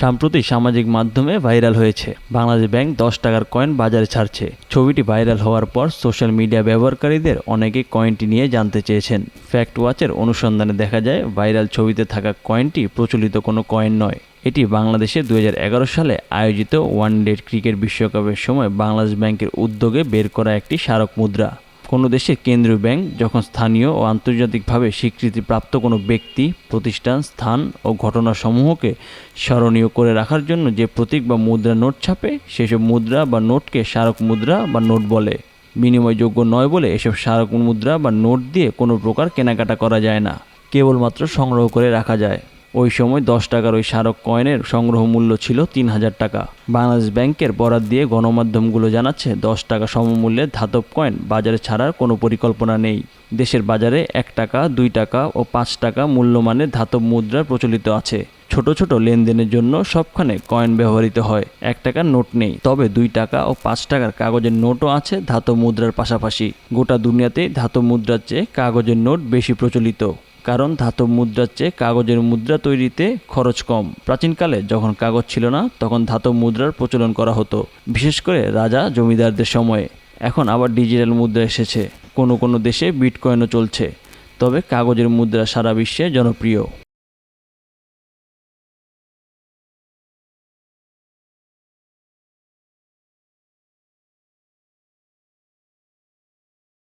সম্প্রতি সামাজিক মাধ্যমে ভাইরাল হয়েছে বাংলাদেশ ব্যাংক 10 টাকার কয়েন বাজারে ছাড়ছে। ছবিটি ভাইরাল হওয়ার পর সোশ্যাল মিডিয়া ব্যবহারকারীদের অনেকে কয়েনটি নিয়ে জানতে চেয়েছেন। ফ্যাক্ট ওয়াচের অনুসন্ধানে দেখা যায় ভাইরাল ছবিতে থাকা কয়েনটি প্রচলিত কোনো কয়েন নয়। এটি বাংলাদেশে 2011 সালে আয়োজিত ওয়ানডে ক্রিকেট বিশ্বকাপের সময় বাংলাদেশ ব্যাংকের উদ্যোগে বের করা একটি স্মারক মুদ্রা। কোনো দেশের কেন্দ্রীয় ব্যাংক যখন স্থানীয় ও আন্তর্জাতিকভাবে স্বীকৃতিপ্রাপ্ত কোনো ব্যক্তি, প্রতিষ্ঠান, স্থান ও ঘটনাসমূহকে স্মরণীয় করে রাখার জন্য যে প্রতীক বা মুদ্রা নোট ছাপে, সেসব মুদ্রা বা নোটকে স্মারক মুদ্রা বা নোট বলে। বিনিময়যোগ্য নয় বলে এসব স্মারক মুদ্রা বা নোট দিয়ে কোনো প্রকার কেনাকাটা করা যায় না, কেবলমাত্র সংগ্রহ করে রাখা যায়। ওই সময় 10 টাকার ওই স্মারক কয়েনের সংগ্রহ মূল্য ছিল 3000 টাকা। বাংলাদেশ ব্যাংকের বরাত দিয়ে গণমাধ্যমগুলো জানাচ্ছে 10 টাকা সমমূল্যের ধাতব কয়েন বাজারে ছাড়ার কোনো পরিকল্পনা নেই। দেশের বাজারে 1 টাকা, 2 টাকা ও 5 টাকা মূল্যমানের ধাতব মুদ্রা প্রচলিত আছে। ছোট ছোট লেনদেনের জন্য সবখানে কয়েন ব্যবহৃত হয়, 1 টাকার নোট নেই। তবে 2 টাকা ও 5 টাকার কাগজের নোটও আছে ধাতব মুদ্রার পাশাপাশি। গোটা দুনিয়াতেই ধাতব মুদ্রার চেয়ে কাগজের নোট বেশি প্রচলিত, কারণ ধাতব মুদ্রার চেয়ে কাগজের মুদ্রা তৈরিতে খরচ কম। প্রাচীনকালে যখন কাগজ ছিল না, তখন ধাতব মুদ্রার প্রচলন করা হতো, বিশেষ করে রাজা জমিদারদের সময়ে। এখন আবার ডিজিটাল মুদ্রা এসেছে, কোনো কোনো দেশে বিটকয়েনও চলছে। তবে কাগজের মুদ্রা সারা বিশ্বে জনপ্রিয়।